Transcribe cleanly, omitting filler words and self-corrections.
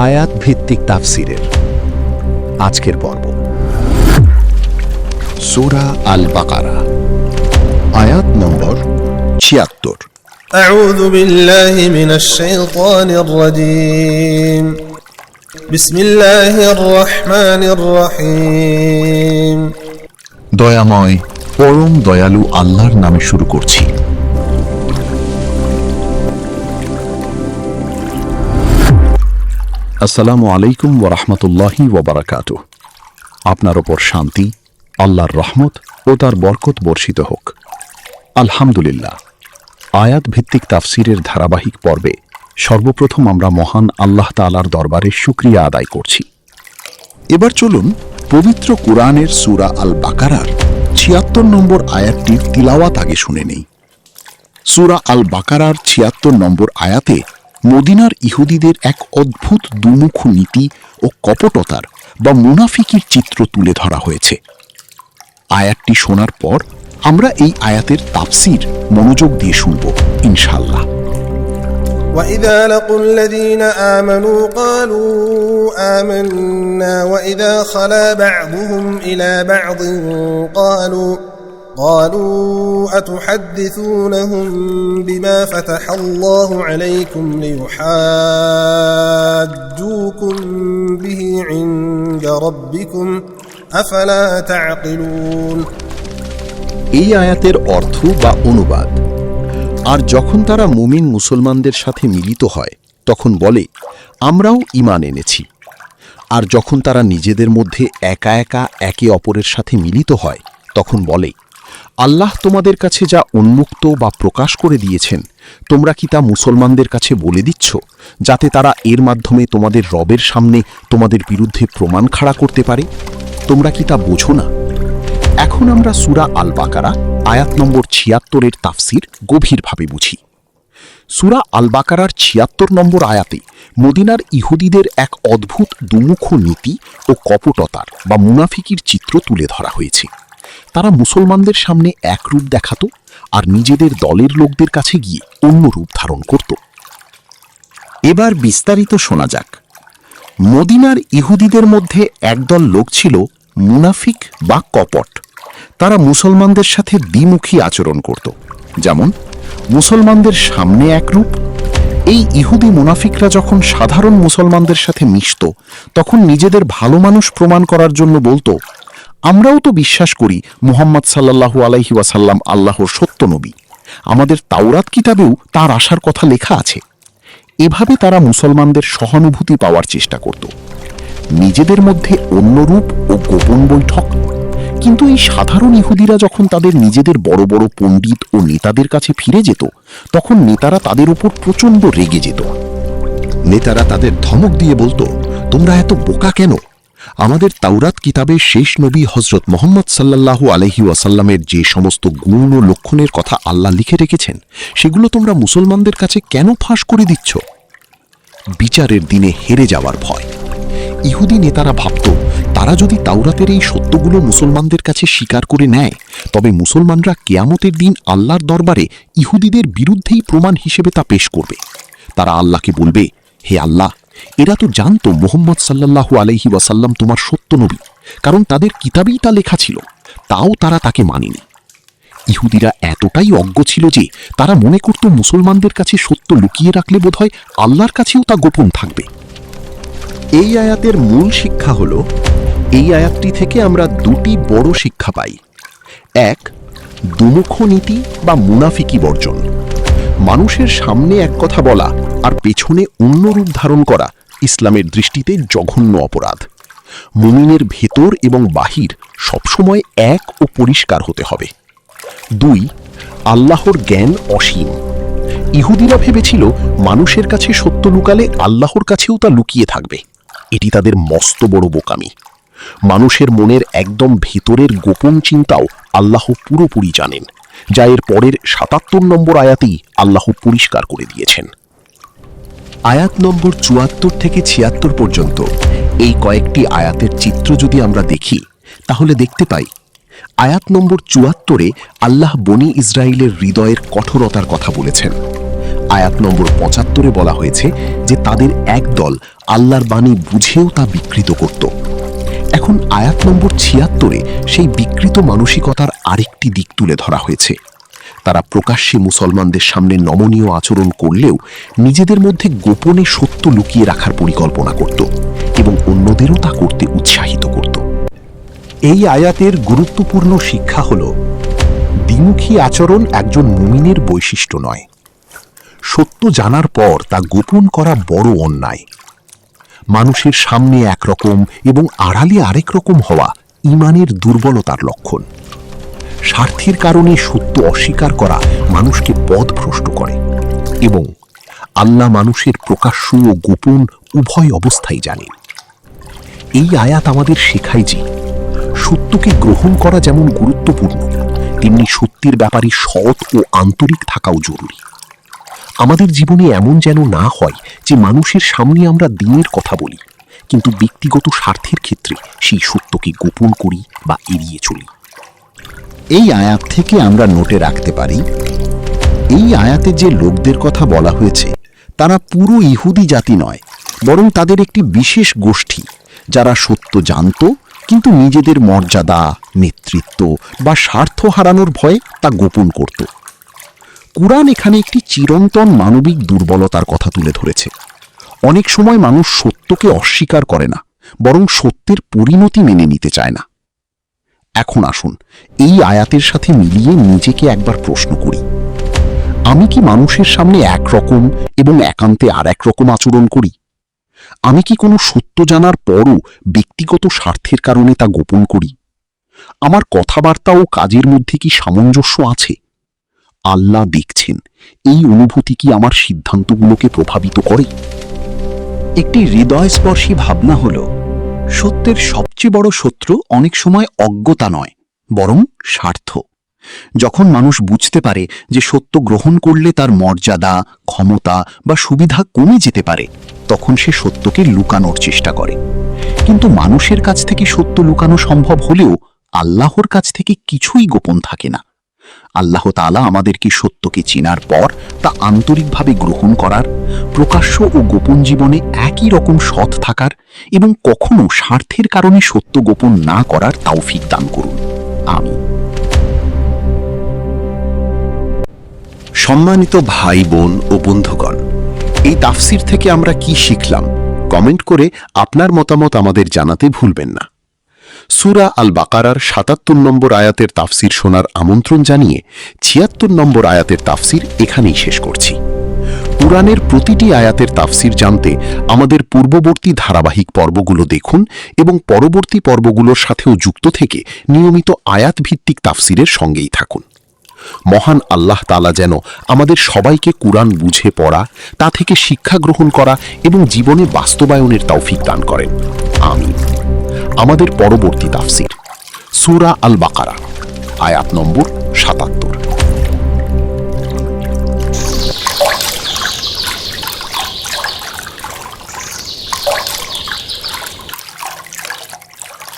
আয়াত ভিত্তিক তাফসিরের আজকের পর্ব সূরা আল বাকারা আয়াত নম্বর ৭৬। أعوذ بالله من الشيطان الرجيم بسم الله الرحمن الرحيم দয়াময় পরম দয়ালু আল্লাহর নামে শুরু করছি। আসসালামু আলাইকুম ওয়া রাহমাতুল্লাহি ওয়া বারাকাতুহু। আপনার ওপর শান্তি, আল্লাহর রহমত ও তার বরকত বর্ষিত হোক। আলহামদুলিল্লাহ। আয়াত ভিত্তিক তাফসিরের ধারাবাহিক পর্বে সর্বপ্রথম আমরা মহান আল্লাহ তাআলার দরবারে শুকরিয়া আদায় করছি। এবার চলুন পবিত্র কুরআনের সূরা আল বাকারার ৭৬ নম্বর আয়াতটির তিলাওয়াত আগে শুনে নেই। সূরা আল বাকারার ৭৬ নম্বর আয়াতে মদিনার ইহুদিদের এক অদ্ভুত দুমুখ নীতি ও কপটতার বা মুনাফিকির চিত্র তুলে ধরা হয়েছে। আয়াতটি শোনার পর আমরা এই আয়াতের তাফসির মনোযোগ দিয়ে শুনব ইনশাআল্লাহ। وإذا لقوا الذين آمنوا قالوا آمنا وإذا خلا بعضهم إلى بعض قالوا أتحدثونهم بما فتح الله عليكم ليحاجوكم به عند ربكم أفلا تعقلون। এই আয়াতের অর্থ বা অনুবাদ: আর যখন তারা মুমিন মুসলমানদের সাথে মিলিত হয় তখন বলে আমরাও ঈমান এনেছি। আর যখন তারা নিজেদের মধ্যে একা একা একে অপরের সাথে মিলিত হয় তখন বলে আল্লাহ তোমাদের কাছে যা উন্মুক্ত বা প্রকাশ করে দিয়েছেন তোমরা কি তা মুসলমানদের কাছে বলে দিচ্ছ, যাতে তারা এর মাধ্যমে তোমাদের রবের সামনে তোমাদের বিরুদ্ধে প্রমাণ খাড়া করতে পারে? তোমরা কি তা বোঝো না? এখন আমরা সূরা আল বাকারা আয়াত নম্বর ৭৬-এর তাফসির গভীরভাবে বুঝি। সূরা আল বাকারার ৭৬ নম্বর আয়াতে মদিনার ইহুদিদের এক অদ্ভুত দুমুখ নীতি ও কপটতার বা মুনাফিকির চিত্র তুলে ধরা হয়েছে। তারা মুসলমানদের সামনে এক রূপ দেখাত আর নিজেদের দলের লোকদের কাছে গিয়ে অন্য রূপ ধারণ করত। এবার বিস্তারিত শোনা যাক। মদিনার ইহুদিদের মধ্যে একদল লোক ছিল মুনাফিক বা কপট। তারা মুসলমানদের সাথে দ্বিমুখী আচরণ করত, যেমন মুসলমানদের সামনে এক রূপ। এই ইহুদি মুনাফিকরা যখন সাধারণ মুসলমানদের সাথে মিশত তখন নিজেদের ভালো মানুষ প্রমাণ করার জন্য বলতো আমরাও তো বিশ্বাস করি মুহাম্মদ সাল্লাল্লাহু আলাইহি ওয়াসাল্লাম আল্লাহর সত্য নবী, আমাদের তাওরাত কিতাবেও তার আসার কথা লেখা আছে। এভাবে তারা মুসলমানদের সহানুভূতি পাওয়ার চেষ্টা করত, নিজেদের মধ্যে অন্য রূপ ও গোপন বৈঠক। কিন্তু এই সাধারণ ইহুদিরা যখন তাদের নিজেদের বড় বড় পণ্ডিত ও নেতাদের কাছে ফিরে যেত তখন নেতারা তাদের উপর প্রচণ্ড রেগে যেত। নেতারা তাদের ধমক দিয়ে বলতো তোমরা এত বোকা কেন? আমাদের তাওরাত কিতাবে শেষ নবী হযরত মুহাম্মদ সাল্লাল্লাহু আলাইহি ওয়াসাল্লামের যে সমস্ত গুণ ও লক্ষণের কথা আল্লাহ লিখে রেখেছেন সেগুলো তোমরা মুসলমানদের কাছে কেন ফাঁস করে দিচ্ছ? বিচারের দিনে হেরে যাওয়ার ভয়। ইহুদি নেতারা ভাবত তারা যদি তাওরাতের এই সত্যগুলো মুসলমানদের কাছে স্বীকার করে নেয় তবে মুসলমানরা কিয়ামতের দিন আল্লাহর দরবারে ইহুদিদের বিরুদ্ধেই প্রমাণ হিসেবে তা পেশ করবে। তারা আল্লাহকে বলবে, হে আল্লাহ, এরা তো জানতো মুহাম্মদ সাল্লাল্লাহু আলাইহি ওয়াসাল্লাম তোমার সত্য নবী, কারণ তাদের কিতাবেই তা লেখা ছিল, তাও তারা তাকে মানেনি। ইহুদিরা এতটাই অজ্ঞ ছিল যে তারা মনে করত মুসলমানদের কাছে সত্য লুকিয়ে রাখলে বোধহয় আল্লাহর কাছেও তা গোপন থাকবে। এই আয়াতের মূল শিক্ষা হল, এই আয়াতটি থেকে আমরা দুটি বড় শিক্ষা পাই। এক, দুমুখ নীতি বা মুনাফিকি বর্জন। মানুষের সামনে এক কথা বলা আর পেছনে অন্য রূপ ধারণ করা ইসলামের দৃষ্টিতে জঘন্য অপরাধ। মুমিনের ভেতর এবং বাহির সবসময় এক ও পরিষ্কার হতে হবে। দুই, আল্লাহর জ্ঞান অসীম। ইহুদিরা ভেবেছিল মানুষের কাছে সত্য লুকালে আল্লাহর কাছেও তা লুকিয়ে থাকবে। এটি তাদের মস্ত বড় বোকামি। মানুষের মনের একদম ভেতরের গোপন চিন্তাও আল্লাহ পুরোপুরি জানেন, যা এর পরের ৭৭ নম্বর আয়াতেই আল্লাহ পরিষ্কার করে দিয়েছেন। আয়াত নম্বর ৭৪ থেকে ৭৬ পর্যন্ত এই কয়েকটি আয়াতের চিত্র যদি আমরা দেখি তাহলে দেখতে পাই আয়াত নম্বর ৭৪-এ আল্লাহ বনি ইসরাইলের হৃদয়ের কঠোরতার কথা বলেছেন। আয়াত নম্বর ৭৫ বলা হয়েছে যে তাদের একদল আল্লাহর বাণী বুঝেও তা বিকৃত করত। এখন আয়াত নম্বর ৭৬ সেই বিকৃত মানসিকতার আরেকটি দিক তুলে ধরা হয়েছে। তারা প্রকাশ্যে মুসলমানদের সামনে নমনীয় আচরণ করলেও নিজেদের মধ্যে গোপনে সত্য লুকিয়ে রাখার পরিকল্পনা করত এবং অন্যদেরও তা করতে উৎসাহিত করত। এই আয়াতের গুরুত্বপূর্ণ শিক্ষা হল, দ্বিমুখী আচরণ একজন মুমিনের বৈশিষ্ট্য নয়। সত্য জানার পর তা গোপন করা বড় অন্যায়। মানুষের সামনে একরকম এবং আড়ালে আরেক রকম হওয়া ঈমানের দুর্বলতার লক্ষণ। স্বার্থের কারণে সত্য অস্বীকার করা মানুষকে পথভ্রষ্ট করে এবং আল্লাহ মানুষের প্রকাশ্য ও গোপন উভয় অবস্থাই জানেন। এই আয়াত আমাদের শেখায় যে সত্যকে গ্রহণ করা যেমন গুরুত্বপূর্ণ, তেমনি সত্যের ব্যাপারে সৎ ও আন্তরিক থাকাও জরুরি। আমাদের জীবনে এমন যেন না হয় যে মানুষের সামনে আমরা দ্বীনের কথা বলি, কিন্তু ব্যক্তিগত স্বার্থের ক্ষেত্রে সেই সত্যকে গোপন করি বা এড়িয়ে চলি। এই আয়াত থেকে আমরা নোটে রাখতে পারি, এই আয়াতে যে লোকদের কথা বলা হয়েছে তারা পুরো ইহুদি জাতি নয়, বরং তাদের একটি বিশেষ গোষ্ঠী যারা সত্য জানত কিন্তু নিজেদের মর্যাদা, নেতৃত্ব বা স্বার্থ হারানোর ভয়ে তা গোপন করত। কুরআন এখানে একটি চিরন্তন মানবিক দুর্বলতার কথা তুলে ধরেছে। অনেক সময় মানুষ সত্যকে অস্বীকার করে না, বরং সত্যের পরিণতি মেনে নিতে চায় না। এখন আসুন এই আয়াতের সাথে মিলিয়ে নিজেকে একবার প্রশ্ন করি, আমি কি মানুষের সামনে একরকম এবং একান্তে আর এক রকম আচরণ করি? আমি কি কোনো সত্য জানার পরও ব্যক্তিগত স্বার্থের কারণে তা গোপন করি? আমার কথাবার্তা ও কাজের মধ্যে কি সামঞ্জস্য আছে? আল্লাহ দেখছেন, এই অনুভূতি কি আমার সিদ্ধান্তগুলোকে প্রভাবিত করে? একটি হৃদয়স্পর্শী ভাবনা হল, সত্যের সবচেয়ে বড় শত্রু অনেক সময় অজ্ঞতা নয়, বরং স্বার্থ। যখন মানুষ বুঝতে পারে যে সত্য গ্রহণ করলে তার মর্যাদা, ক্ষমতা বা সুবিধা কমে যেতে পারে, তখন সে সত্যকে লুকানোর চেষ্টা করে। কিন্তু মানুষের কাছ থেকে সত্য লুকানো সম্ভব হলেও আল্লাহর কাছ থেকে কিছুই গোপন থাকে না। আল্লাহ তাআলা আমাদেরকে সত্যকে চেনার পর তা আন্তরিকভাবে গ্রহণ করার, প্রকাশ্য ও গোপন জীবনে একই রকম সৎ থাকার এবং কখনো স্বার্থের কারণে সত্য গোপন না করার তৌফিক দান করুন। আমিন। সম্মানিত ভাই বোন ও বন্ধুগণ, এই তাফসির থেকে আমরা কি শিখলাম? কমেন্ট করে আপনার মতামত আমাদের জানাতে ভুলবেন না। সূরা আল বাকারার ৭৭ নম্বর আয়াতের তাফসির শোনার আমন্ত্রণ জানিয়ে ৭৬ নম্বর আয়াতের তাফসির এখানেই শেষ করছি। কুরআনের প্রতিটি আয়াতের তাফসির জানতে আমাদের পূর্ববর্তী ধারাবাহিক পর্বগুলো দেখুন এবং পরবর্তী পর্বগুলোর সাথেও যুক্ত থেকে নিয়মিত আয়াত ভিত্তিক তাফসিরের সঙ্গেই থাকুন। মহান আল্লাহ তাআলা যেন আমাদের সবাইকে কুরআন বুঝে পড়া, তা থেকে শিক্ষা গ্রহণ করা এবং জীবনে বাস্তবায়নের তৌফিক দান করেন। আমিন। আমাদের পরবর্তী তাফসির সূরা আল বাকারা, আয়াত নম্বর ৭৭।